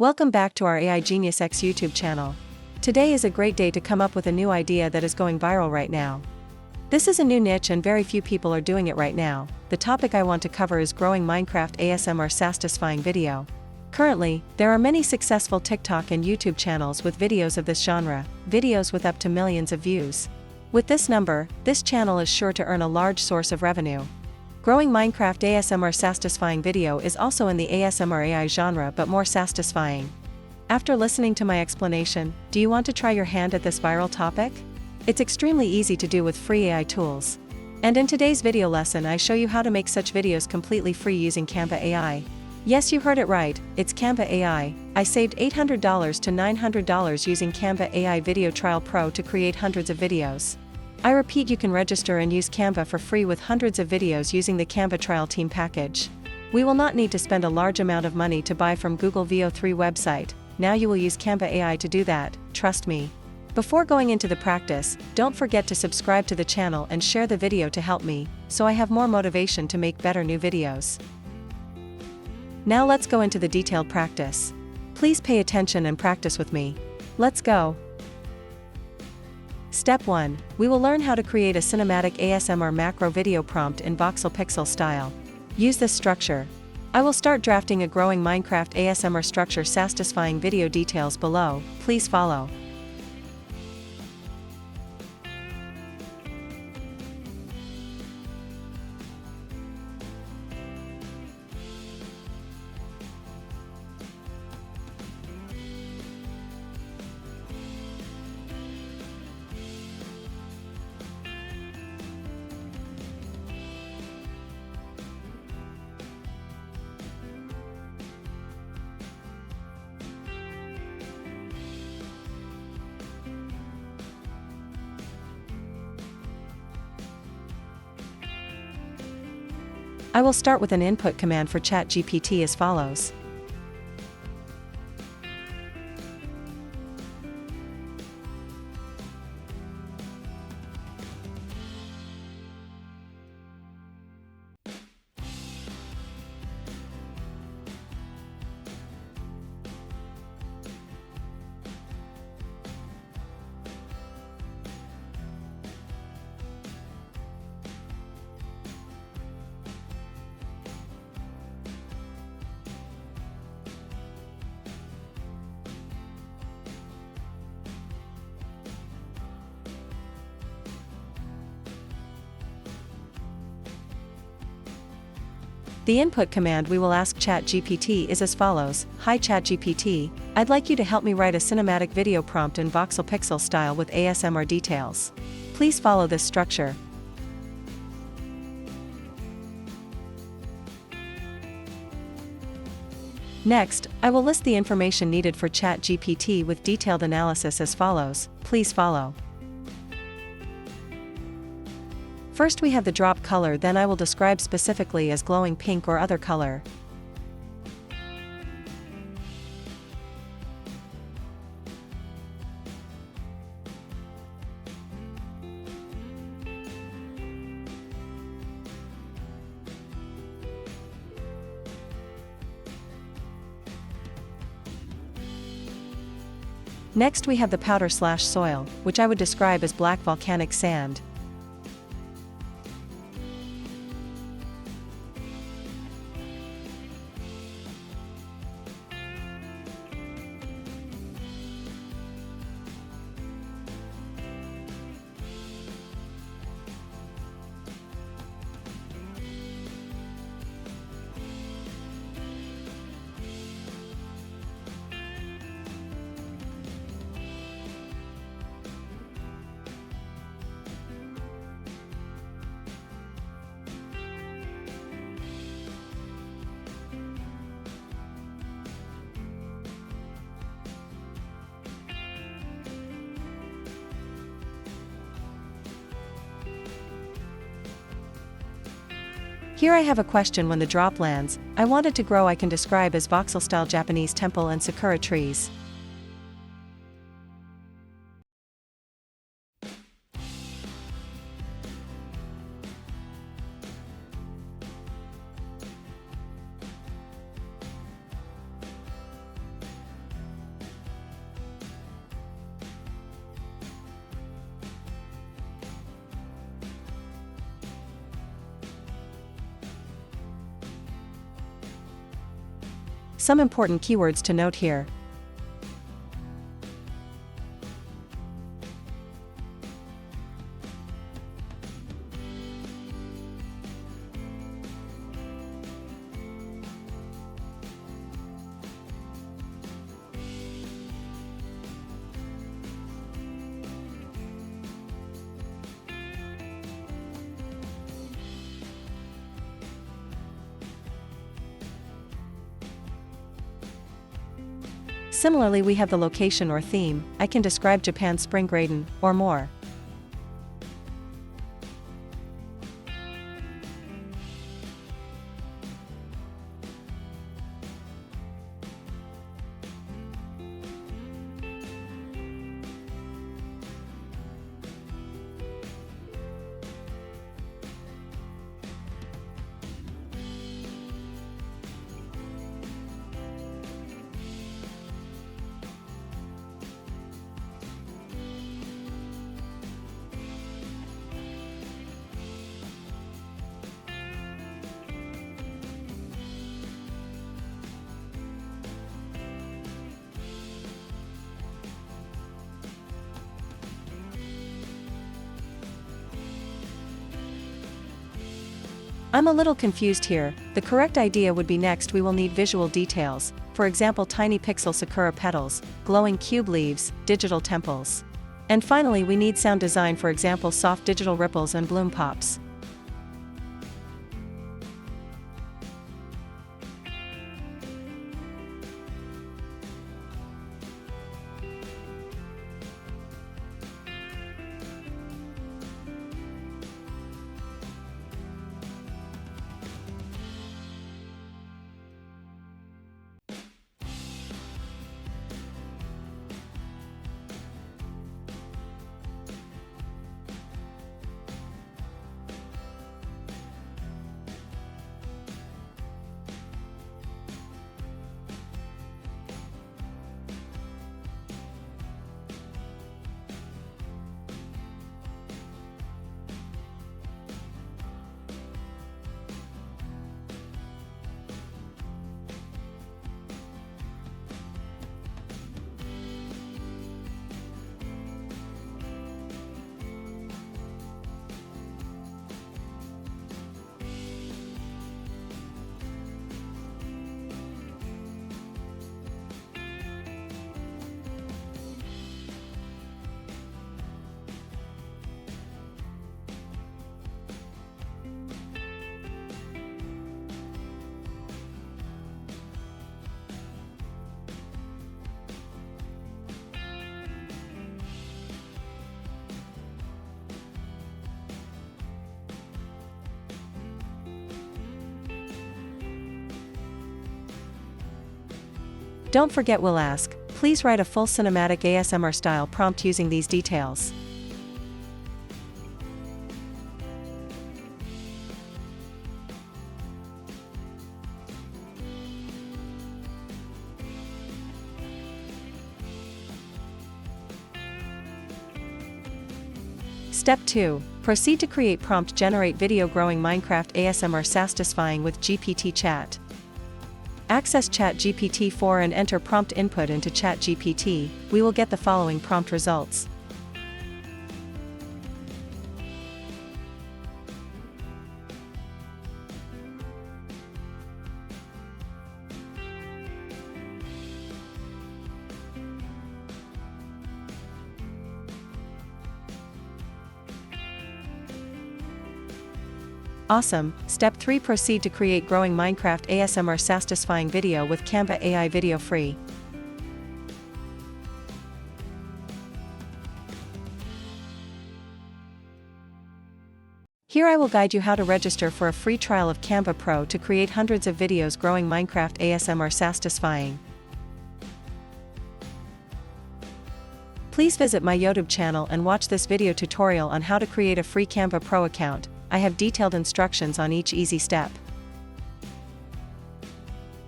Welcome back to our AIGeniusX YouTube channel. Today is a great day to come up with a new idea that is going viral right now. This is a new niche and very few people are doing it right now. The topic I want to cover is growing Minecraft ASMR sastisfying video. Currently, there are many successful TikTok and YouTube channels with videos of this genre, videos with up to millions of views. With this number, this channel is sure to earn a large source of revenue. Growing Minecraft ASMR sastisfying video is also in the ASMR AI genre but more sastisfying. After listening to my explanation, do you want to try your hand at this viral topic? It's extremely easy to do with free AI tools. And in today's video lesson I show you how to make such videos completely free using Canva AI. Yes, you heard it right, it's Canva AI. I saved $800 to $900 using Canva AI Video Trial Pro to create hundreds of videos. I repeat, you can register and use Canva for free with hundreds of videos using the Canva Trial Team package. We will not need to spend a large amount of money to buy from Google VO3 website. Now you will use Canva AI to do that, trust me. Before going into the practice, don't forget to subscribe to the channel and share the video to help me, so I have more motivation to make better new videos. Now let's go into the detailed practice. Please pay attention and practice with me. Let's go. Step 1. We will learn how to create a cinematic ASMR macro video prompt in voxel pixel style. Use this structure. I will start drafting a growing Minecraft ASMR structure sastisfying video details below, please follow. I will start with an input command for ChatGPT as follows. The input command we will ask ChatGPT is as follows. Hi ChatGPT, I'd like you to help me write a cinematic video prompt in voxel pixel style with ASMR details. Please follow this structure. Next, I will list the information needed for ChatGPT with detailed analysis as follows. Please follow. First we have the drop color, then I will describe specifically as glowing pink or other color. Next we have the powder/soil, which I would describe as black volcanic sand. Here I have a question. When the drop lands, I want it to grow. I can describe as voxel-style Japanese temple and sakura trees. Some important keywords to note here. Similarly, we have the location or theme. I can describe Japan's spring garden, or more. I'm a little confused here. The correct idea would be next we will need visual details, for example tiny pixel sakura petals, glowing cube leaves, digital temples. And finally we need sound design, for example soft digital ripples and bloom pops. Don't forget we'll ask, please write a full cinematic ASMR style prompt using these details. Step 2. Proceed to create prompt. Generate video growing Minecraft ASMR sastisfying with GPT Chat. Access ChatGPT 4 and enter prompt input into ChatGPT. We will get the following prompt results. Awesome. Step 3. Proceed to create growing Minecraft ASMR sastisfying video with Canva AI video free. Here I will guide you how to register for a free trial of Canva Pro to create hundreds of videos growing Minecraft ASMR sastisfying. Please visit my YouTube channel and watch this video tutorial on how to create a free Canva Pro account. I have detailed instructions on each easy step.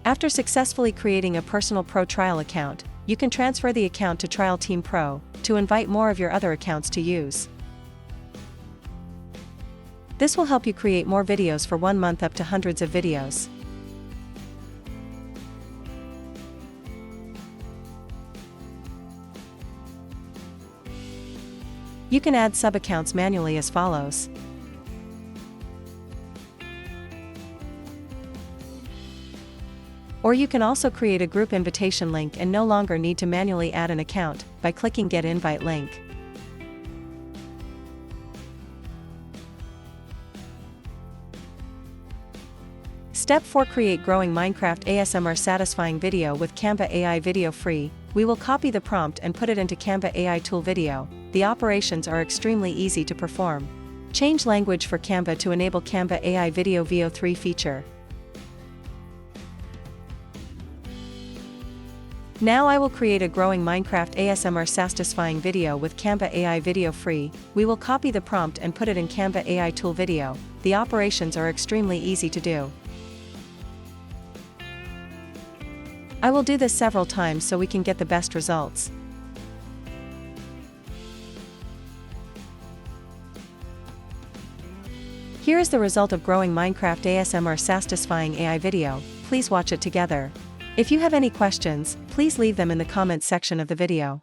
After successfully creating a personal Pro trial account, you can transfer the account to Trial Team Pro to invite more of your other accounts to use. This will help you create more videos for 1 month, up to hundreds of videos. You can add sub-accounts manually as follows. Or you can also create a group invitation link and no longer need to manually add an account by clicking Get Invite Link. Step 4. Create growing Minecraft ASMR satisfying video with Canva AI Video Free. We will copy the prompt and put it into Canva AI Tool Video. The operations are extremely easy to perform. Change language for Canva to enable Canva AI Video VO3 feature. Now I will create a growing Minecraft ASMR satisfying video with Canva AI Video Free. We will copy the prompt and put it in Canva AI Tool Video. The operations are extremely easy to do. I will do this several times so we can get the best results. Here is the result of growing Minecraft ASMR satisfying AI video. Please watch it together. If you have any questions, please leave them in the comments section of the video.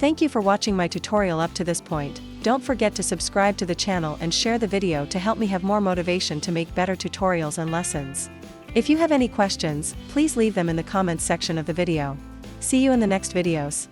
Thank you for watching my tutorial up to this point. Don't forget to subscribe to the channel and share the video to help me have more motivation to make better tutorials and lessons. If you have any questions, please leave them in the comments section of the video. See you in the next videos.